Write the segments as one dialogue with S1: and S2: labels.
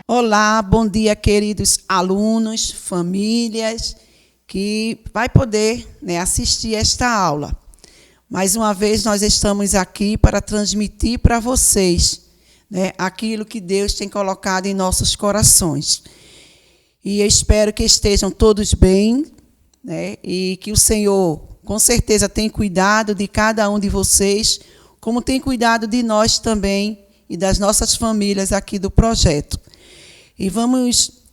S1: Olá, bom dia, queridos alunos, famílias, que vai poder assistir esta aula. Mais uma vez, nós estamos aqui para transmitir para vocês aquilo que Deus tem colocado em nossos corações. E eu espero que estejam todos bem, e que o Senhor, com certeza, tem cuidado de cada um de vocês, como tem cuidado de nós também e das nossas famílias aqui do projeto. E vamos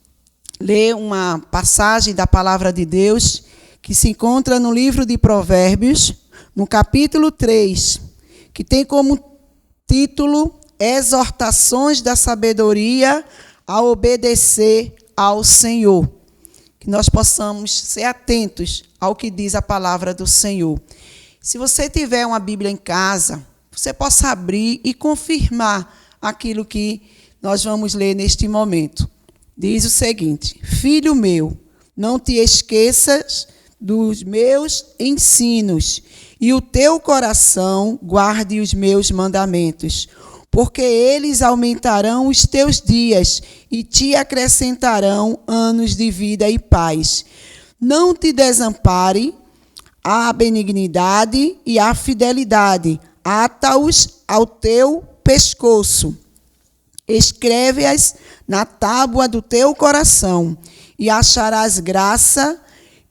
S1: ler uma passagem da Palavra de Deus que se encontra no livro de Provérbios, no capítulo 3, que tem como título Exortações da Sabedoria a Obedecer ao Senhor. Que nós possamos ser atentos ao que diz a Palavra do Senhor. Se você tiver uma Bíblia em casa, você possa abrir e confirmar aquilo que nós vamos ler neste momento. Diz o seguinte: Filho meu, não te esqueças dos meus ensinos, e o teu coração guarde os meus mandamentos, porque eles aumentarão os teus dias e te acrescentarão anos de vida e paz. Não te desampare a benignidade e a fidelidade, ata-os ao teu pescoço. Escreve-as na tábua do teu coração, e acharás graça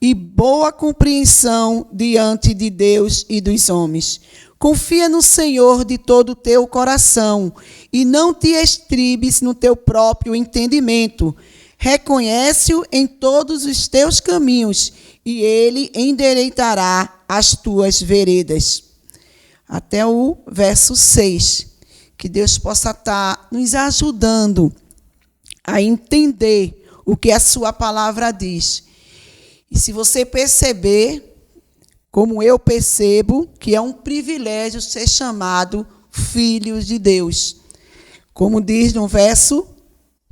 S1: e boa compreensão diante de Deus e dos homens. Confia no Senhor de todo o teu coração, e não te estribes no teu próprio entendimento. Reconhece-o em todos os teus caminhos, e ele endireitará as tuas veredas. Até o verso 6. Que Deus possa estar nos ajudando a entender o que a sua palavra diz. E se você perceber, como eu percebo, que é um privilégio ser chamado filho de Deus. Como diz no verso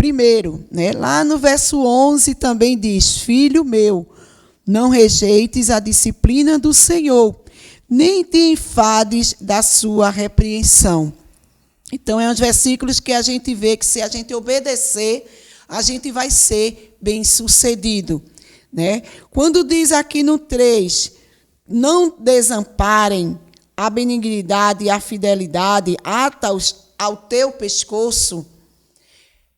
S1: 1, lá no verso 11 também diz: Filho meu, não rejeites a disciplina do Senhor, nem te enfades da sua repreensão. Então, é uns versículos que a gente vê que, se a gente obedecer, a gente vai ser bem-sucedido. Quando diz aqui no 3, não desamparem a benignidade e a fidelidade, ata-os ao teu pescoço,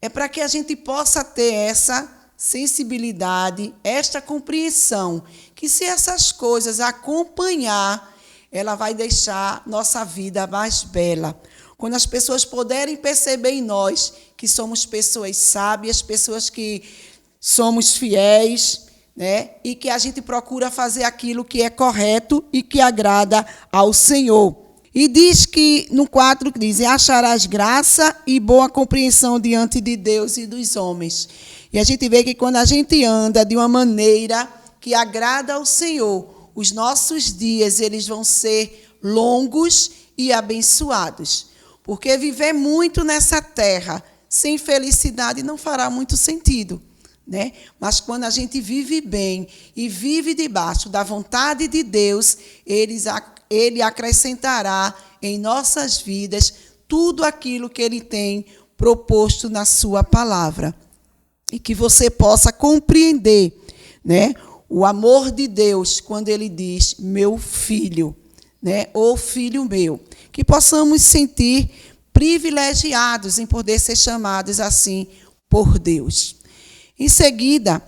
S1: é para que a gente possa ter essa sensibilidade, esta compreensão, que se essas coisas acompanhar, ela vai deixar nossa vida mais bela. Quando as pessoas puderem perceber em nós que somos pessoas sábias, pessoas que somos fiéis, e que a gente procura fazer aquilo que é correto e que agrada ao Senhor. E diz que, no 4, diz: acharás graça e boa compreensão diante de Deus e dos homens. E a gente vê que quando a gente anda de uma maneira que agrada ao Senhor, os nossos dias eles vão ser longos e abençoados. Porque viver muito nessa terra sem felicidade não fará muito sentido. Mas quando a gente vive bem e vive debaixo da vontade de Deus, Ele acrescentará em nossas vidas tudo aquilo que Ele tem proposto na sua palavra. E que você possa compreender o amor de Deus quando Ele diz: meu filho, ou filho meu. Que possamos sentir privilegiados em poder ser chamados assim por Deus. Em seguida,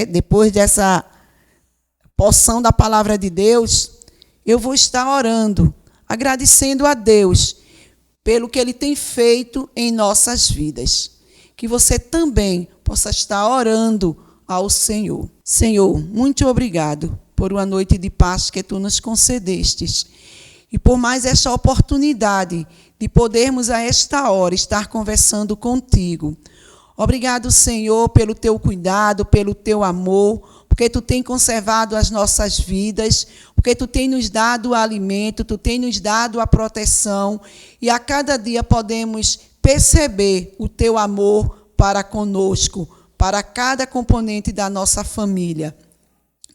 S1: depois dessa porção da palavra de Deus, eu vou estar orando, agradecendo a Deus pelo que Ele tem feito em nossas vidas. Que você também possa estar orando ao Senhor. Senhor, muito obrigado por uma noite de paz que Tu nos concedestes. E por mais esta oportunidade de podermos a esta hora estar conversando contigo. Obrigado, Senhor, pelo teu cuidado, pelo teu amor, porque tu tem conservado as nossas vidas, porque tu tem nos dado o alimento, tu tem nos dado a proteção, e a cada dia podemos perceber o teu amor para conosco, para cada componente da nossa família.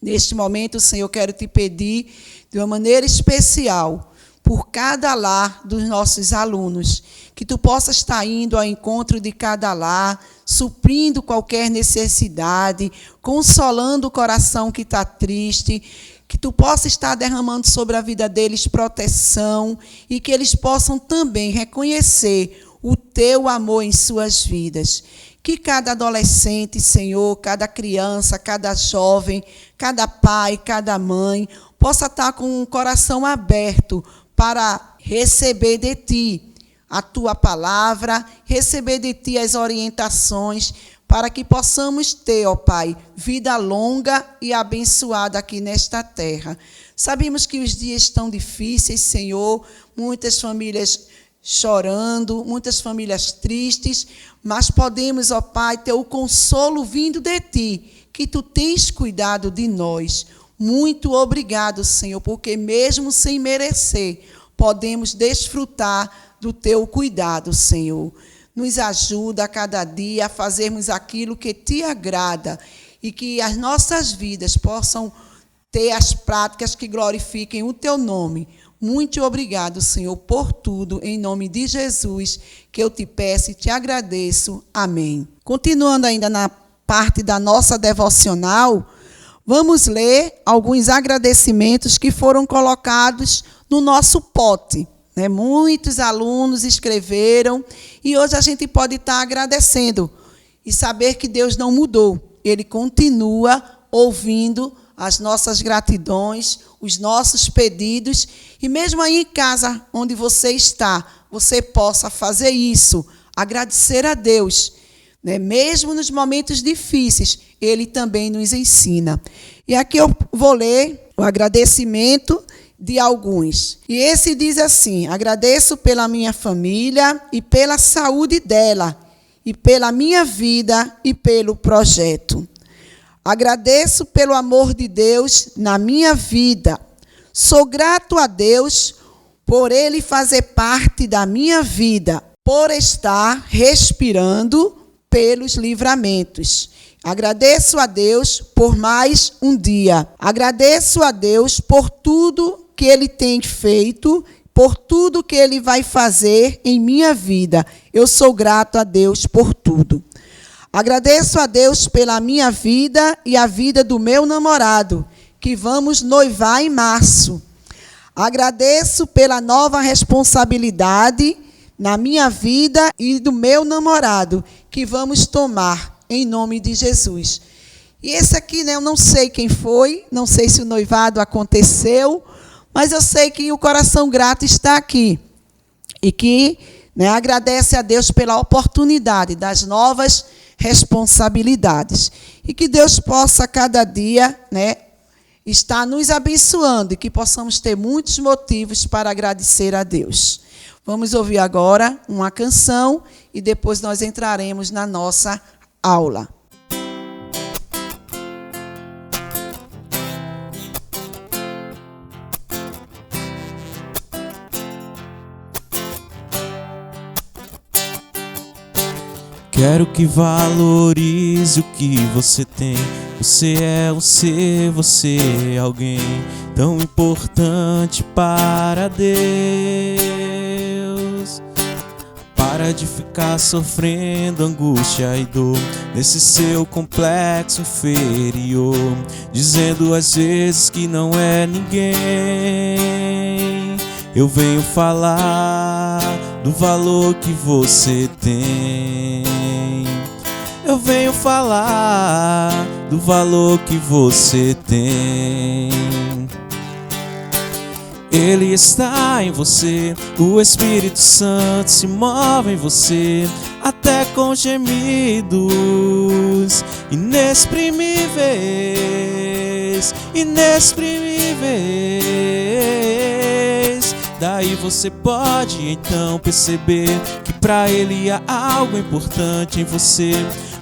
S1: Neste momento, Senhor, eu quero te pedir de uma maneira especial por cada lar dos nossos alunos, que tu possas estar indo ao encontro de cada lar, suprindo qualquer necessidade, consolando o coração que está triste, que tu possa estar derramando sobre a vida deles proteção e que eles possam também reconhecer o teu amor em suas vidas. Que cada adolescente, Senhor, cada criança, cada jovem, cada pai, cada mãe, possa estar com um coração aberto para receber de Ti a Tua palavra, receber de Ti as orientações, para que possamos ter, ó Pai, vida longa e abençoada aqui nesta terra. Sabemos que os dias estão difíceis, Senhor, muitas famílias chorando, muitas famílias tristes, mas podemos, ó Pai, ter o consolo vindo de Ti, que Tu tens cuidado de nós. Muito obrigado, Senhor, porque mesmo sem merecer, podemos desfrutar do Teu cuidado, Senhor. Nos ajuda a cada dia a fazermos aquilo que Te agrada e que as nossas vidas possam ter as práticas que glorifiquem o Teu nome. Muito obrigado, Senhor, por tudo, em nome de Jesus, que eu Te peço e Te agradeço. Amém. Continuando ainda na parte da nossa devocional, vamos ler alguns agradecimentos que foram colocados no nosso pote. Muitos alunos escreveram e hoje a gente pode estar agradecendo e saber que Deus não mudou. Ele continua ouvindo as nossas gratidões, os nossos pedidos, e mesmo aí em casa, onde você está, você possa fazer isso, agradecer a Deus. Mesmo nos momentos difíceis, Ele também nos ensina. E aqui eu vou ler o agradecimento de alguns. E esse diz assim: agradeço pela minha família e pela saúde dela, e pela minha vida e pelo projeto. Agradeço pelo amor de Deus na minha vida. Sou grato a Deus por Ele fazer parte da minha vida, por estar respirando pelos livramentos. Agradeço a Deus por mais um dia. Agradeço a Deus por tudo que Ele tem feito, por tudo que Ele vai fazer em minha vida. Eu sou grato a Deus por tudo. Agradeço a Deus pela minha vida e a vida do meu namorado, que vamos noivar em março. Agradeço pela nova responsabilidade na minha vida e do meu namorado, que vamos tomar em nome de Jesus. E esse aqui, eu não sei quem foi, não sei se o noivado aconteceu, mas eu sei que o coração grato está aqui. E que agradece a Deus pela oportunidade das novas responsabilidades. E que Deus possa cada dia estar nos abençoando e que possamos ter muitos motivos para agradecer a Deus. Vamos ouvir agora uma canção e depois nós entraremos na nossa aula.
S2: Quero que valorize o que você tem. Você é um ser, você é alguém tão importante para Deus. Para de ficar sofrendo angústia e dor nesse seu complexo inferior, dizendo às vezes que não é ninguém. Eu venho falar do valor que você tem. Eu venho falar do valor que você tem. Ele está em você, o Espírito Santo se move em você, até com gemidos inexprimíveis, inexprimíveis. Daí você pode então perceber que para Ele há algo importante em você.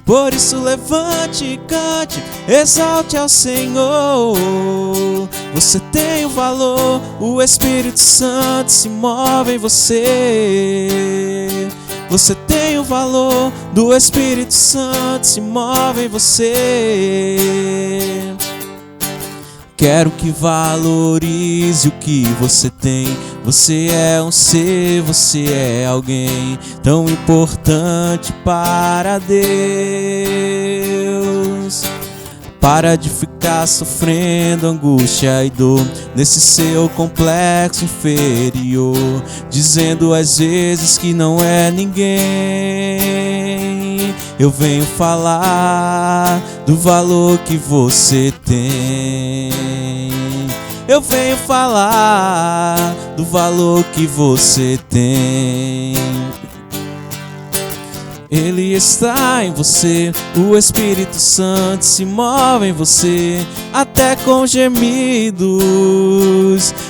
S2: Por isso levante e cante, exalte ao Senhor. Você tem o valor, o Espírito Santo se move em você. Você tem o valor do Espírito Santo se move em você. quero que valorize o que você tem. Você é um ser, você é alguém tão importante para Deus. Para de ficar sofrendo angústia e dor nesse seu complexo inferior, dizendo às vezes que não é ninguém. Eu venho falar do valor que você tem. Eu venho falar do valor que você tem. Ele está em você, o Espírito Santo se move em você, até com gemidos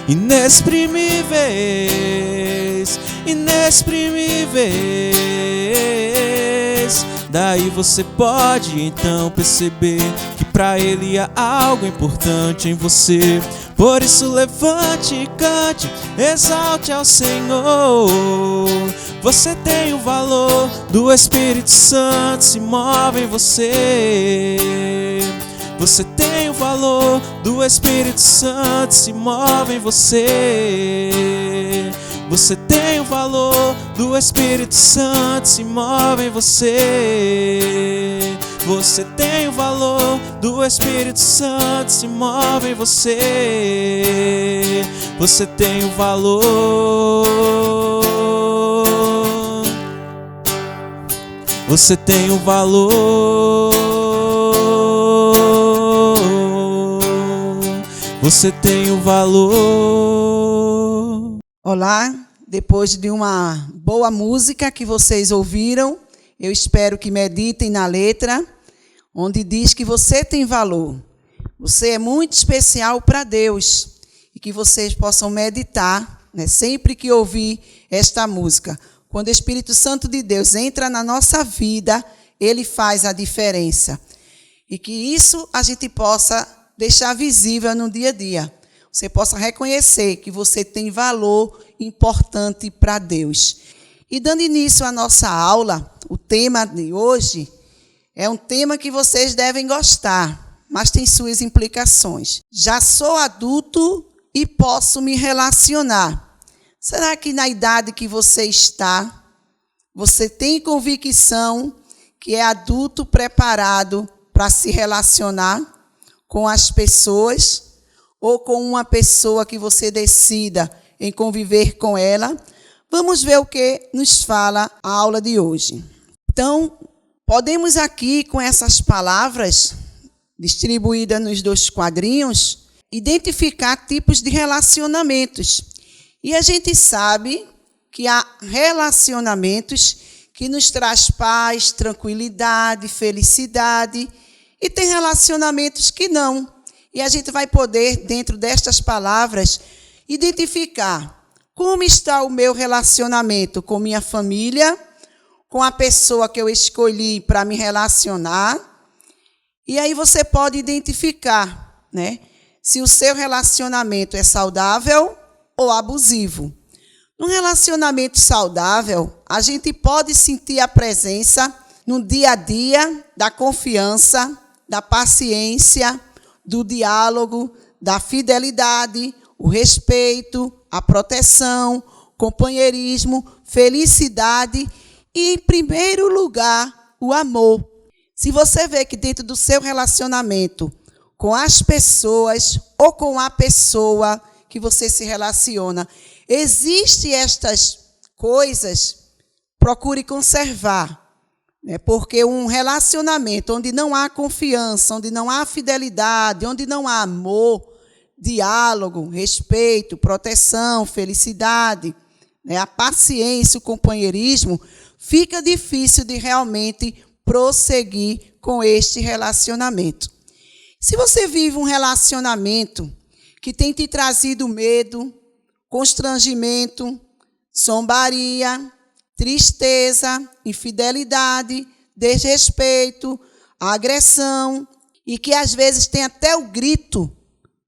S2: inexprimíveis, inexprimíveis. Daí você pode então perceber que pra Ele há algo importante em você. Por isso levante e cante, exalte ao Senhor. Você tem o valor do Espírito Santo se move em você. Você tem o valor do Espírito Santo se move em você. Você tem o valor do Espírito Santo se move em você. Você tem o valor do Espírito Santo se move em você. Você tem o valor. Você tem o valor. Você tem o valor.
S1: Olá, depois de uma boa música que vocês ouviram, eu espero que meditem na letra, onde diz que você tem valor. Você é muito especial para Deus e que vocês possam meditar, né, sempre que ouvir esta música. Quando o Espírito Santo de Deus entra na nossa vida, Ele faz a diferença. E que isso a gente possa deixar visível no dia a dia. Você possa reconhecer que você tem valor importante para Deus. E dando início à nossa aula, o tema de hoje é um tema que vocês devem gostar, mas tem suas implicações. Já sou adulto e posso me relacionar. Será que na idade que você está, você tem convicção que é adulto preparado para se relacionar com as pessoas ou com uma pessoa que você decida em conviver com ela? Vamos ver o que nos fala a aula de hoje. Então, podemos aqui, com essas palavras distribuídas nos 2 quadrinhos, identificar tipos de relacionamentos. E a gente sabe que há relacionamentos que nos traz paz, tranquilidade, felicidade, e tem relacionamentos que não. E a gente vai poder, dentro destas palavras, identificar como está o meu relacionamento com minha família, com a pessoa que eu escolhi para me relacionar. E aí você pode identificar, né, se o seu relacionamento é saudável ou abusivo. Num relacionamento saudável, a gente pode sentir a presença no dia a dia da confiança, da paciência, do diálogo, da fidelidade, o respeito, a proteção, companheirismo, felicidade e, em primeiro lugar, o amor. Se você vê que dentro do seu relacionamento com as pessoas ou com a pessoa que você se relaciona, existem estas coisas, procure conservar, né? Porque um relacionamento onde não há confiança, onde não há fidelidade, onde não há amor, diálogo, respeito, proteção, felicidade, né, a paciência, o companheirismo, fica difícil de realmente prosseguir com este relacionamento. Se você vive um relacionamento que tem te trazido medo, constrangimento, zombaria, tristeza, infidelidade, desrespeito, agressão, e que às vezes tem até o grito,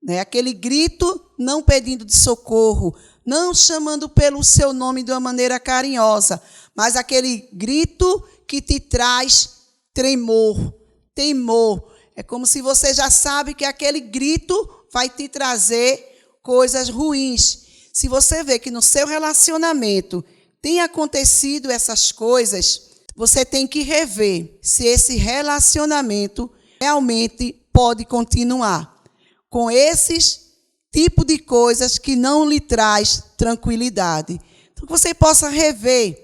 S1: né? Aquele grito não pedindo de socorro, não chamando pelo seu nome de uma maneira carinhosa, mas aquele grito que te traz tremor, temor. É como se você já sabe que aquele grito vai te trazer coisas ruins. Se você vê que no seu relacionamento tem acontecido essas coisas, você tem que rever se esse relacionamento realmente pode continuar com esses tipos de coisas que não lhe traz tranquilidade. Então, que você possa rever,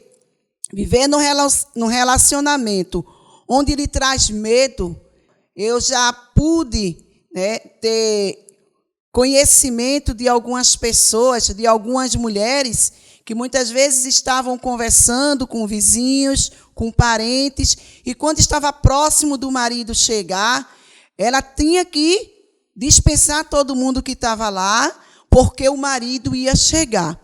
S1: viver no relacionamento onde lhe traz medo. Eu já pude, ter conhecimento de algumas pessoas, de algumas mulheres, que muitas vezes estavam conversando com vizinhos, com parentes, e quando estava próximo do marido chegar, ela tinha que dispensar todo mundo que estava lá, porque o marido ia chegar.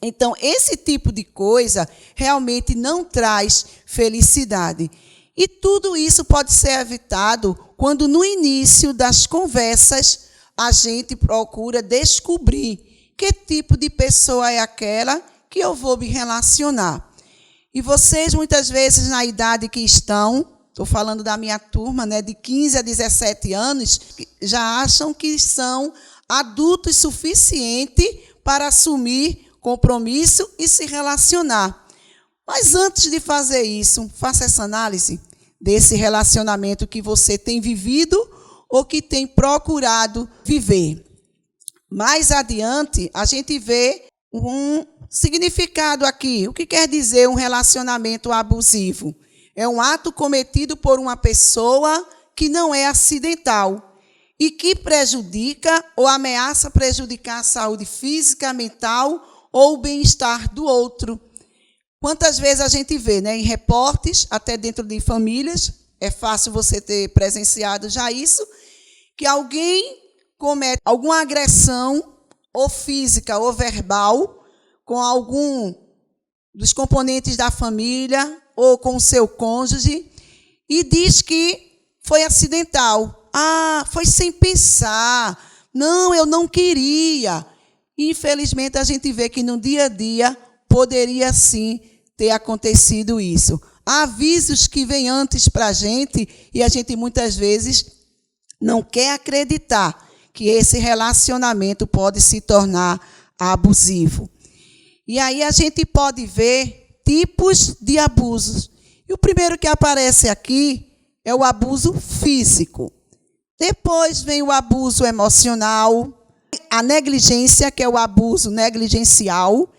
S1: Então, esse tipo de coisa realmente não traz felicidade. E tudo isso pode ser evitado quando, no início das conversas, a gente procura descobrir que tipo de pessoa é aquela que eu vou me relacionar. E vocês, muitas vezes, na idade que estão, estou falando da minha turma, de 15 a 17 anos, já acham que são adultos suficientes para assumir compromisso e se relacionar. Mas antes de fazer isso, faça essa análise desse relacionamento que você tem vivido ou que tem procurado viver. Mais adiante, a gente vê um significado aqui. O que quer dizer um relacionamento abusivo? É um ato cometido por uma pessoa que não é acidental e que prejudica ou ameaça prejudicar a saúde física, mental ou o bem-estar do outro. Quantas vezes a gente vê, em reportes, até dentro de famílias, é fácil você ter presenciado já isso, que alguém comete alguma agressão, ou física ou verbal, com algum dos componentes da família, ou com o seu cônjuge, e diz que foi acidental. Foi sem pensar. Não, eu não queria. Infelizmente, a gente vê que no dia a dia poderia sim ter acontecido isso. Há avisos que vêm antes para a gente e a gente muitas vezes não quer acreditar que esse relacionamento pode se tornar abusivo. E aí a gente pode ver tipos de abusos. E o primeiro que aparece aqui é o abuso físico. Depois vem o abuso emocional, a negligência, que é o abuso negligencial,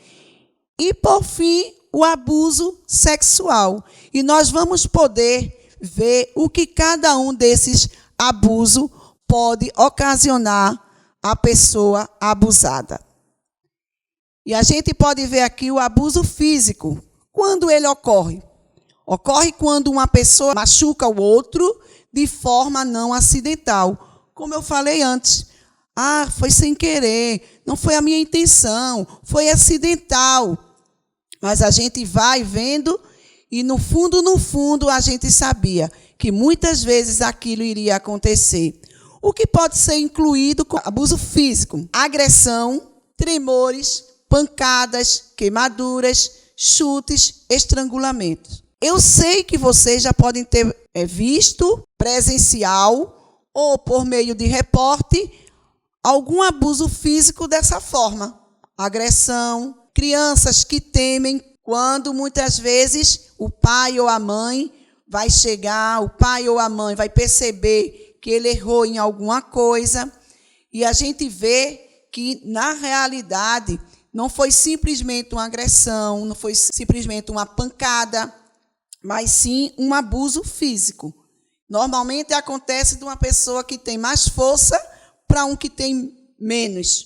S1: e, por fim, o abuso sexual. E nós vamos poder ver o que cada um desses abusos pode ocasionar à pessoa abusada. E a gente pode ver aqui o abuso físico. Quando ele ocorre? Ocorre quando uma pessoa machuca o outro de forma não acidental. Como eu falei antes. Foi sem querer, não foi a minha intenção, foi acidental. Mas a gente vai vendo e, no fundo, a gente sabia que muitas vezes aquilo iria acontecer. O que pode ser incluído com abuso físico? Agressão, tremores, pancadas, queimaduras, chutes, estrangulamentos. Eu sei que vocês já podem ter visto presencial ou por meio de reporte algum abuso físico dessa forma. Agressão, crianças que temem quando muitas vezes o pai ou a mãe vai chegar, o pai ou a mãe vai perceber que ele errou em alguma coisa, e a gente vê que, na realidade, não foi simplesmente uma agressão, não foi simplesmente uma pancada, mas sim um abuso físico. Normalmente acontece de uma pessoa que tem mais força para um que tem menos.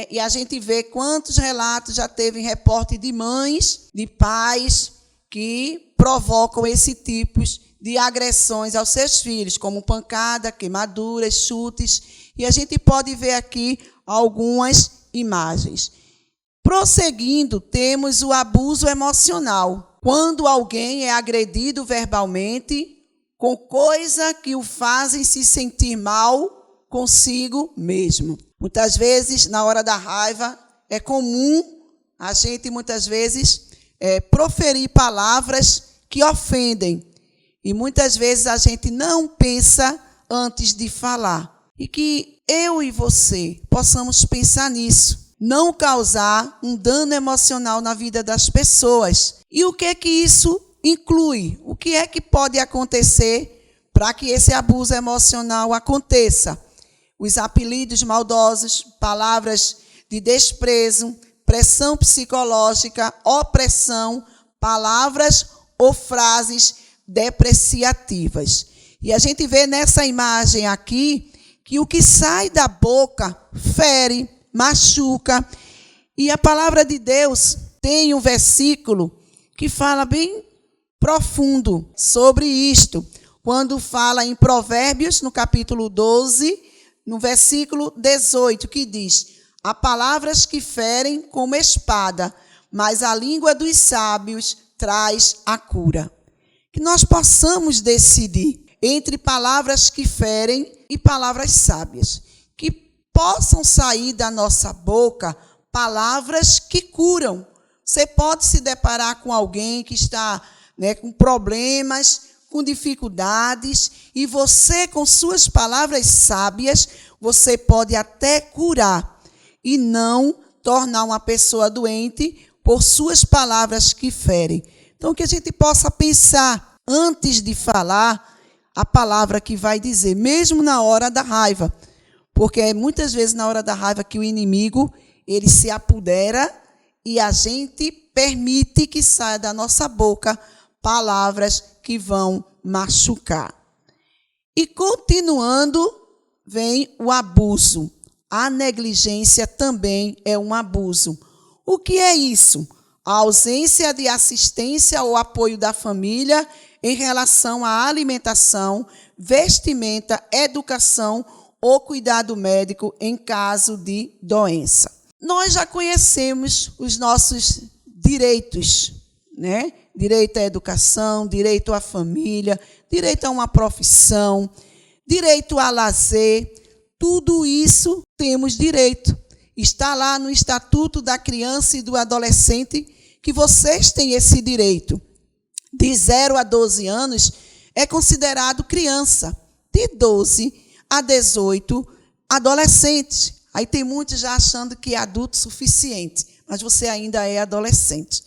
S1: E a gente vê quantos relatos já teve em reporte de mães, de pais, que provocam esse tipo de agressões aos seus filhos, como pancada, queimaduras, chutes. E a gente pode ver aqui algumas imagens. Prosseguindo, temos o abuso emocional. Quando alguém é agredido verbalmente com coisa que o fazem se sentir mal consigo mesmo. Muitas vezes, na hora da raiva, é comum a gente, muitas vezes, proferir palavras que ofendem. E muitas vezes a gente não pensa antes de falar. E que eu e você possamos pensar nisso. Não causar um dano emocional na vida das pessoas. E o que é que isso inclui? O que é que pode acontecer para que esse abuso emocional aconteça? Os apelidos maldosos, palavras de desprezo, pressão psicológica, opressão, palavras ou frases depreciativas. E a gente vê nessa imagem aqui que o que sai da boca fere, machuca. E a palavra de Deus tem um versículo que fala bem profundo sobre isto, quando fala em Provérbios, no capítulo 12, no versículo 18, que diz: há palavras que ferem como espada, mas a língua dos sábios traz a cura. Que nós possamos decidir entre palavras que ferem e palavras sábias, que possam sair da nossa boca palavras que curam. Você pode se deparar com alguém que está, com problemas, com dificuldades, e você, com suas palavras sábias, você pode até curar e não tornar uma pessoa doente por suas palavras que ferem. Então, que a gente possa pensar antes de falar a palavra que vai dizer, mesmo na hora da raiva, porque é muitas vezes na hora da raiva que o inimigo ele se apodera e a gente permite que saia da nossa boca palavras que vão machucar. E continuando, vem o abuso. A negligência também é um abuso. O que é isso? A ausência de assistência ou apoio da família em relação à alimentação, vestimenta, educação ou cuidado médico em caso de doença. Nós já conhecemos os nossos direitos, né? Direito à educação, direito à família, direito a uma profissão, direito a lazer. Tudo isso temos direito. Está lá no Estatuto da Criança e do Adolescente que vocês têm esse direito. De 0 a 12 anos é considerado criança. De 12 a 18, adolescente. Aí tem muitos já achando que é adulto suficiente, mas você ainda é adolescente,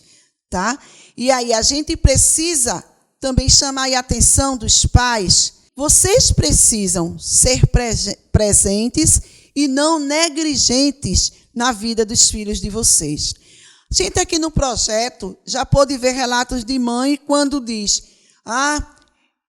S1: tá? E aí a gente precisa também chamar a atenção dos pais. Vocês precisam ser presentes e não negligentes na vida dos filhos de vocês. A gente aqui no projeto já pôde ver relatos de mãe quando diz: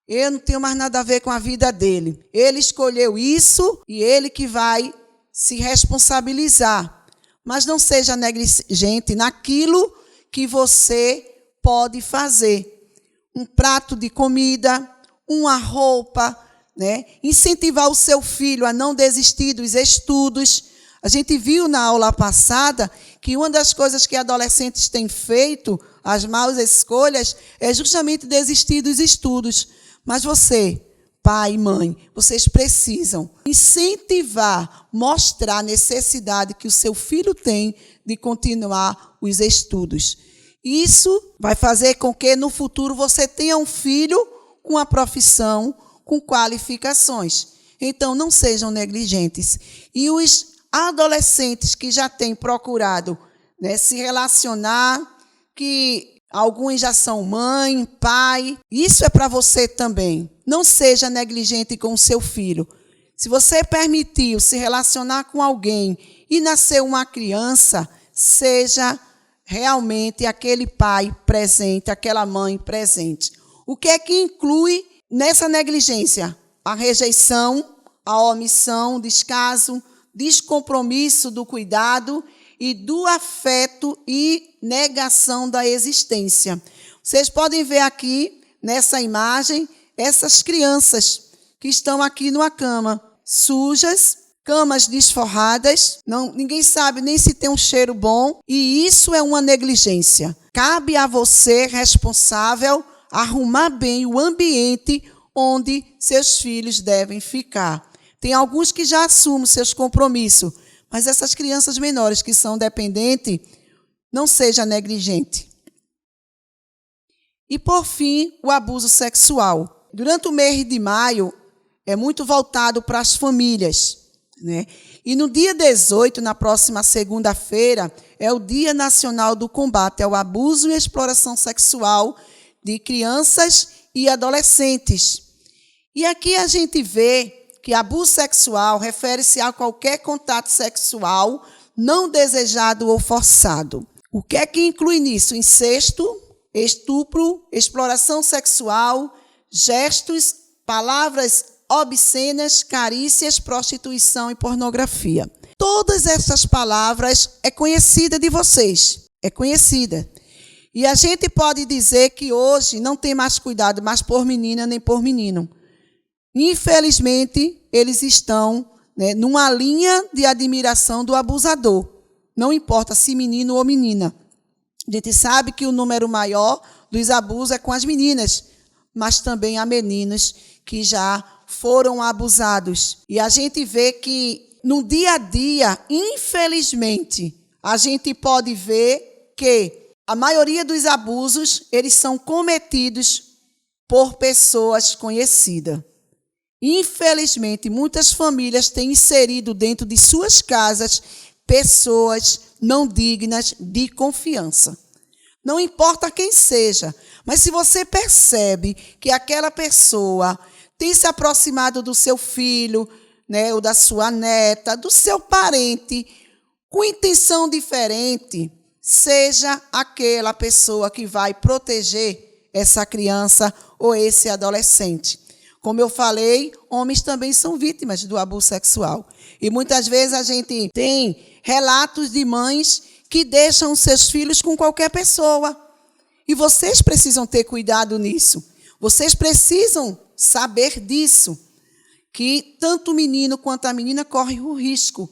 S1: eu não tenho mais nada a ver com a vida dele. Ele escolheu isso e ele que vai se responsabilizar. Mas não seja negligente naquilo que você pode fazer. Um prato de comida, uma roupa, né? Incentivar o seu filho a não desistir dos estudos. A gente viu na aula passada que uma das coisas que adolescentes têm feito, as más escolhas, é justamente desistir dos estudos. Mas você, pai e mãe, vocês precisam incentivar, mostrar a necessidade que o seu filho tem de continuar os estudos. Isso vai fazer com que no futuro você tenha um filho com a profissão, com qualificações. Então, não sejam negligentes. E os adolescentes que já têm procurado, né, se relacionar, que alguns já são mãe, pai, isso é para você também. Não seja negligente com o seu filho. Se você permitiu se relacionar com alguém e nasceu uma criança, seja realmente aquele pai presente, aquela mãe presente. O que é que inclui nessa negligência? A rejeição, a omissão, descaso, descompromisso do cuidado e do afeto e negação da existência. Vocês podem ver aqui, nessa imagem, essas crianças que estão aqui numa cama, sujas, camas desforradas, ninguém sabe nem se tem um cheiro bom, e isso é uma negligência. Cabe a você, responsável, arrumar bem o ambiente onde seus filhos devem ficar. Tem alguns que já assumem seus compromissos, mas essas crianças menores que são dependentes, não seja negligente. E, por fim, o abuso sexual. Durante o mês de maio, é muito voltado para as famílias, né? E no dia 18, na próxima segunda-feira, é o Dia Nacional do Combate ao Abuso e Exploração Sexual de Crianças e Adolescentes. E aqui a gente vê que abuso sexual refere-se a qualquer contato sexual não desejado ou forçado. O que é que inclui nisso? Incesto, estupro, exploração sexual, gestos, palavras obscenas, carícias, prostituição e pornografia. Todas essas palavras é conhecida de vocês, é conhecida. E a gente pode dizer que hoje não tem mais cuidado mais por menina nem por menino. Infelizmente, eles estão, né, numa linha de admiração do abusador. Não importa se menino ou menina. A gente sabe que o número maior dos abusos é com as meninas, mas também há meninos que já foram abusados. E a gente vê que no dia a dia, infelizmente, a gente pode ver que a maioria dos abusos, eles são cometidos por pessoas conhecidas. Infelizmente, muitas famílias têm inserido dentro de suas casas pessoas não dignas de confiança. Não importa quem seja, mas se você percebe que aquela pessoa tem se aproximado do seu filho, né, ou da sua neta, do seu parente, com intenção diferente, seja aquela pessoa que vai proteger essa criança ou esse adolescente. Como eu falei, homens também são vítimas do abuso sexual. E muitas vezes a gente tem relatos de mães que deixam seus filhos com qualquer pessoa. E vocês precisam ter cuidado nisso. Vocês precisam saber disso, que tanto o menino quanto a menina correm o risco.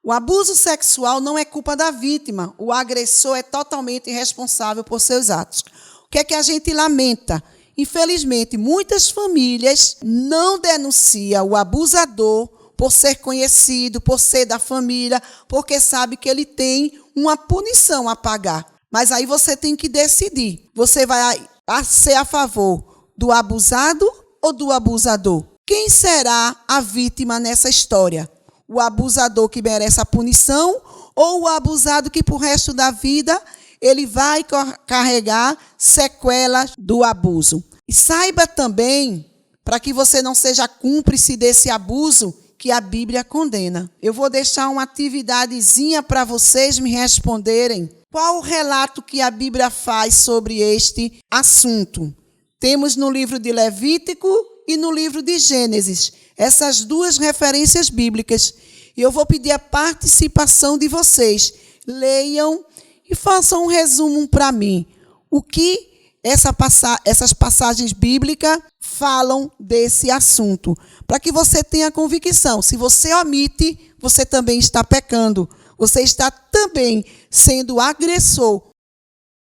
S1: O abuso sexual não é culpa da vítima. O agressor é totalmente responsável por seus atos. O que é que a gente lamenta? Infelizmente, muitas famílias não denunciam o abusador por ser conhecido, por ser da família, porque sabe que ele tem uma punição a pagar. Mas aí você tem que decidir. Você vai ser a favor do abusado ou do abusador? Quem será a vítima nessa história? O abusador que merece a punição ou o abusado que, por resto da vida, ele vai carregar sequelas do abuso? E saiba também, para que você não seja cúmplice desse abuso, que a Bíblia condena. Eu vou deixar uma atividadezinha para vocês me responderem. Qual o relato que a Bíblia faz sobre este assunto? Temos no livro de Levítico e no livro de Gênesis, essas duas referências bíblicas. E eu vou pedir a participação de vocês. Leiam e façam um resumo para mim. O que essas passagens bíblicas falam desse assunto. Para que você tenha convicção. Se você omite, você também está pecando. Você está também sendo agressor.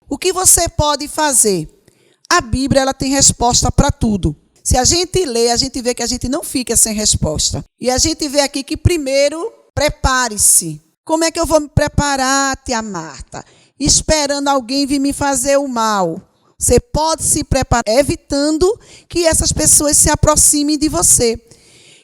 S1: O que você pode fazer? A Bíblia ela tem resposta para tudo. Se a gente lê, a gente vê que a gente não fica sem resposta. E a gente vê aqui que primeiro, prepare-se. Como é que eu vou me preparar, tia Marta? Esperando alguém vir me fazer o mal. Você pode se preparar, evitando que essas pessoas se aproximem de você.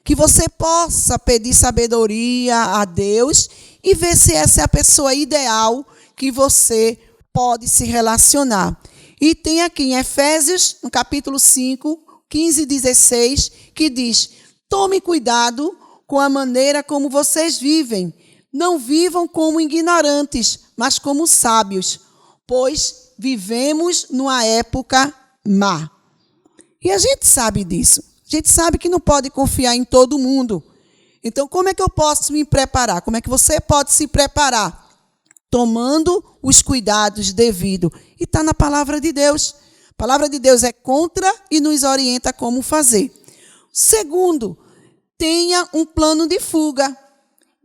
S1: Que você possa pedir sabedoria a Deus e ver se essa é a pessoa ideal que você pode se relacionar. E tem aqui em Efésios, no capítulo 5, 15 e 16, que diz: tome cuidado com a maneira como vocês vivem. Não vivam como ignorantes, mas como sábios, pois vivemos numa época má. E a gente sabe disso. A gente sabe que não pode confiar em todo mundo. Então, como é que eu posso me preparar? Como é que você pode se preparar? Tomando os cuidados devidos. E está na palavra de Deus. A palavra de Deus é contra e nos orienta como fazer. Segundo, tenha um plano de fuga.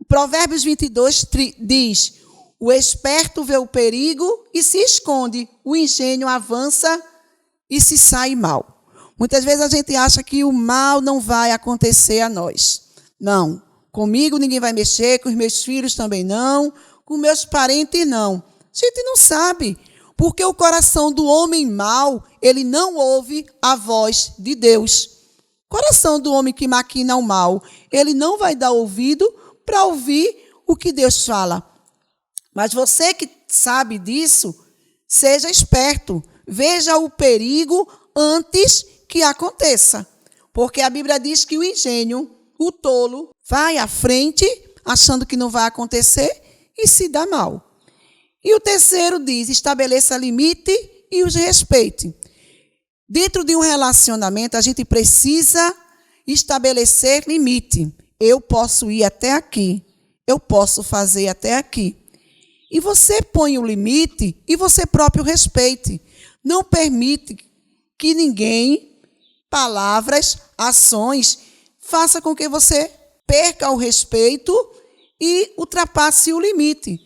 S1: Provérbios 22 diz: o esperto vê o perigo e se esconde. O ingênuo avança e se sai mal. Muitas vezes a gente acha que o mal não vai acontecer a nós. Não. Comigo ninguém vai mexer, com os meus filhos também não, com meus parentes não. A gente não sabe. Porque o coração do homem mau, ele não ouve a voz de Deus. coração do homem que maquina o mal, ele não vai dar ouvido para ouvir o que Deus fala. Mas você que sabe disso, seja esperto, veja o perigo antes que aconteça. Porque a Bíblia diz que o ingênuo, o tolo, vai à frente, achando que não vai acontecer, e se dá mal. E o terceiro diz, estabeleça limite e os respeite. Dentro de um relacionamento, a gente precisa estabelecer limite. Eu posso ir até aqui, eu posso fazer até aqui. E você põe o limite e você próprio respeite. Não permite que ninguém, palavras, ações, faça com que você perca o respeito e ultrapasse o limite.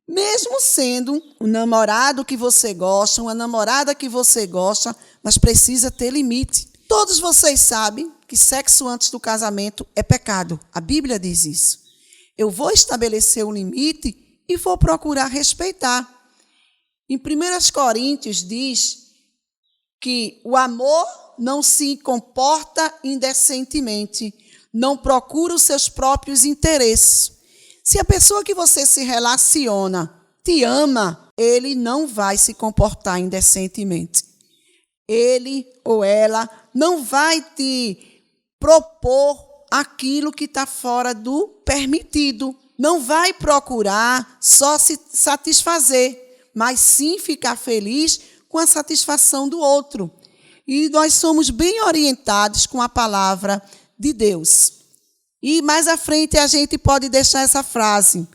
S1: Mesmo sendo um namorado que você gosta, uma namorada que você gosta, mas precisa ter limite. Todos vocês sabem que sexo antes do casamento é pecado. A Bíblia diz isso. Eu vou estabelecer um limite e vou procurar respeitar. Em 1 Coríntios diz que o amor não se comporta indecentemente, não procura os seus próprios interesses. Se a pessoa que você se relaciona te ama, ele não vai se comportar indecentemente. Ele ou ela não vai te propor aquilo que está fora do permitido. Não vai procurar só se satisfazer, mas sim ficar feliz com a satisfação do outro. E nós somos bem orientados com a palavra de Deus. E mais à frente a gente pode deixar essa frase: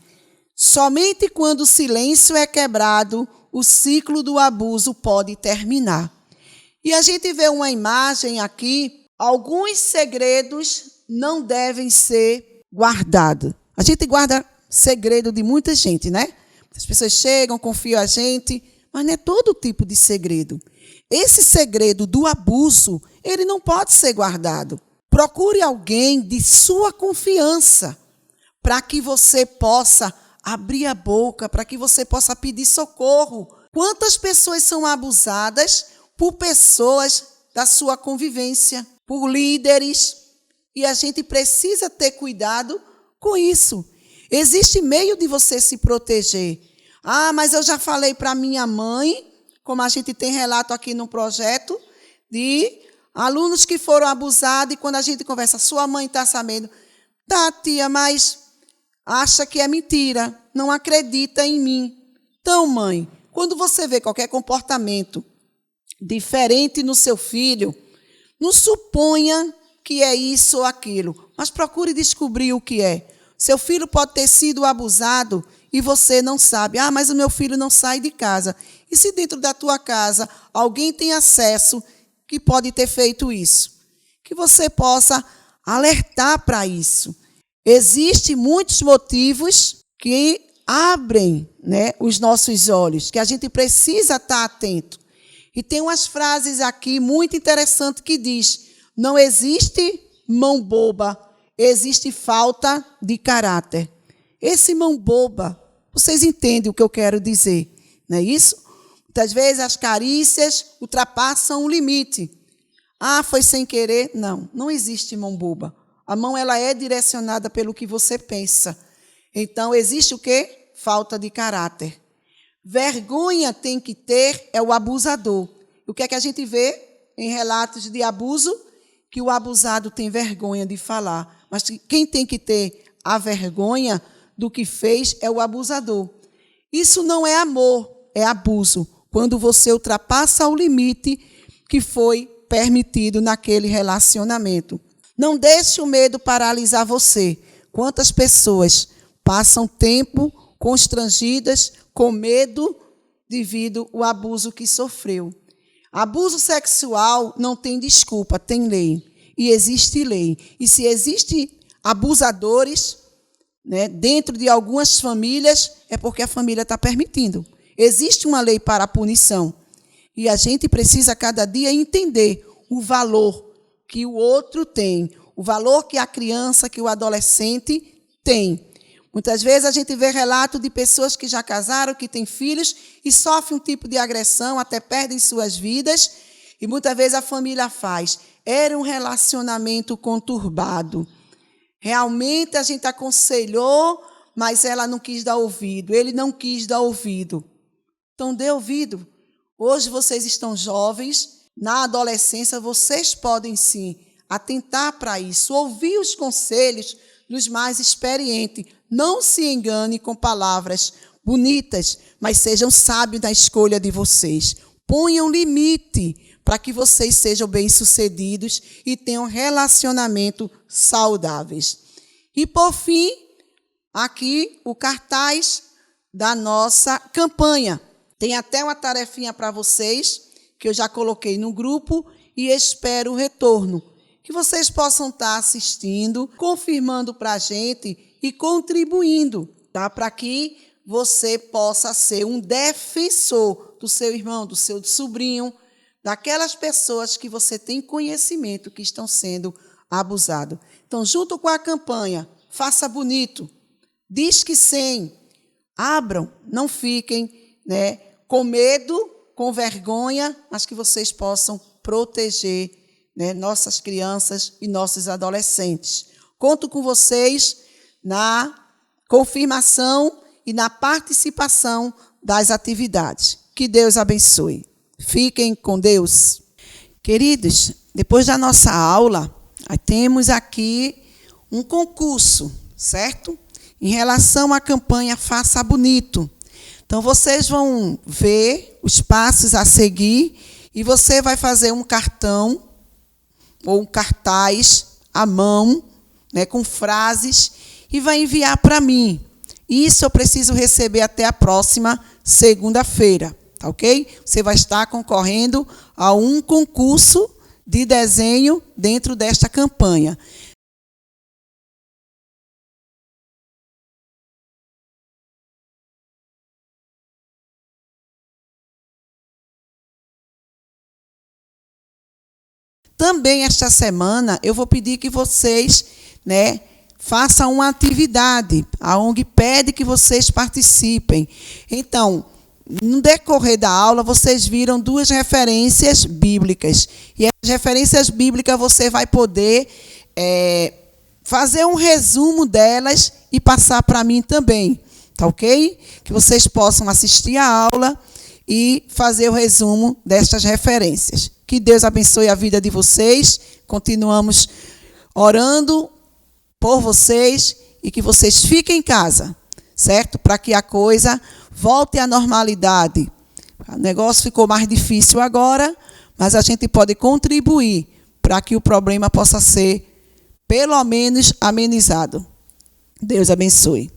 S1: somente quando o silêncio é quebrado, o ciclo do abuso pode terminar. E a gente vê uma imagem aqui, alguns segredos não devem ser guardados. A gente guarda segredo de muita gente, né? As pessoas chegam, confiam a gente, mas não é todo tipo de segredo. Esse segredo do abuso, ele não pode ser guardado. Procure alguém de sua confiança para que você possa abrir a boca, para que você possa pedir socorro. Quantas pessoas são abusadas por pessoas da sua convivência, por líderes, e a gente precisa ter cuidado com isso. Existe meio de você se proteger. Ah, mas eu já falei para minha mãe, como a gente tem relato aqui no projeto, de alunos que foram abusados, e quando a gente conversa, sua mãe está sabendo. Tá, tia, mas acha que é mentira, não acredita em mim. Então, mãe, quando você vê qualquer comportamento diferente no seu filho, não suponha que é isso ou aquilo, mas procure descobrir o que é. Seu filho pode ter sido abusado e você não sabe. Ah, mas o meu filho não sai de casa. E se dentro da tua casa alguém tem acesso que pode ter feito isso? Que você possa alertar para isso. Existem muitos motivos que abrem, né, os nossos olhos, que a gente precisa estar atento. E tem umas frases aqui muito interessantes que diz: não existe mão boba, existe falta de caráter. Esse mão boba, vocês entendem o que eu quero dizer, não é isso? Muitas vezes as carícias ultrapassam o limite. Ah, foi sem querer? Não, não existe mão boba. A mão ela é direcionada pelo que você pensa. Então, existe o quê? Falta de caráter. Vergonha tem que ter é o abusador. O que é que a gente vê em relatos de abuso? Que o abusado tem vergonha de falar. Mas quem tem que ter a vergonha do que fez é o abusador. Isso não é amor, é abuso. Quando você ultrapassa o limite que foi permitido naquele relacionamento. Não deixe o medo paralisar você. Quantas pessoas passam tempo constrangidas, com medo, devido ao abuso que sofreu. Abuso sexual não tem desculpa, tem lei. E existe lei. E se existem abusadores, né, dentro de algumas famílias, é porque a família está permitindo. Existe uma lei para a punição. E a gente precisa, cada dia, entender o valor que o outro tem, o valor que a criança, que o adolescente tem. Muitas vezes a gente vê relato de pessoas que já casaram, que têm filhos e sofrem um tipo de agressão, até perdem suas vidas, E muitas vezes a família faz. Era um relacionamento conturbado. Realmente a gente aconselhou, mas ela não quis dar ouvido. Ele não quis dar ouvido. Então, dê ouvido. Hoje vocês estão jovens. Na adolescência, vocês podem sim atentar para isso. Ouvir os conselhos dos mais experientes. Não se engane com palavras bonitas, mas sejam sábios na escolha de vocês. Ponham limite para que vocês sejam bem-sucedidos e tenham relacionamentos saudáveis. E, por fim, aqui o cartaz da nossa campanha. Tem até uma tarefinha para vocês, que eu já coloquei no grupo, e espero o retorno. Que vocês possam estar assistindo, confirmando para a gente e contribuindo, tá? Para que você possa ser um defensor do seu irmão, do seu sobrinho, daquelas pessoas que você tem conhecimento que estão sendo abusados. Então, junto com a campanha, faça bonito, Disque 100, abram, não fiquem, né, com medo, com vergonha, mas que vocês possam proteger, né, nossas crianças e nossos adolescentes. Conto com vocês na confirmação e na participação das atividades. Que Deus abençoe. Fiquem com Deus. Queridos, depois da nossa aula, temos aqui um concurso, certo? Em relação à campanha Faça Bonito. Então, vocês vão ver os passos a seguir e você vai fazer um cartão ou um cartaz à mão, né, com frases e vai enviar para mim. Isso eu preciso receber até a próxima segunda-feira. Tá ok? Você vai estar concorrendo a um concurso de desenho dentro desta campanha. Também esta semana eu vou pedir que vocês, né, façam uma atividade. A ONG pede que vocês participem. Então, no decorrer da aula, vocês viram 2 referências bíblicas. E as referências bíblicas você vai poder fazer um resumo delas e passar para mim também. Tá ok? Que vocês possam assistir a aula e fazer o resumo destas referências. Que Deus abençoe a vida de vocês. Continuamos orando por vocês e que vocês fiquem em casa, certo? Para que a coisa volte à normalidade. O negócio ficou mais difícil agora, mas a gente pode contribuir para que o problema possa ser, pelo menos, amenizado. Deus abençoe.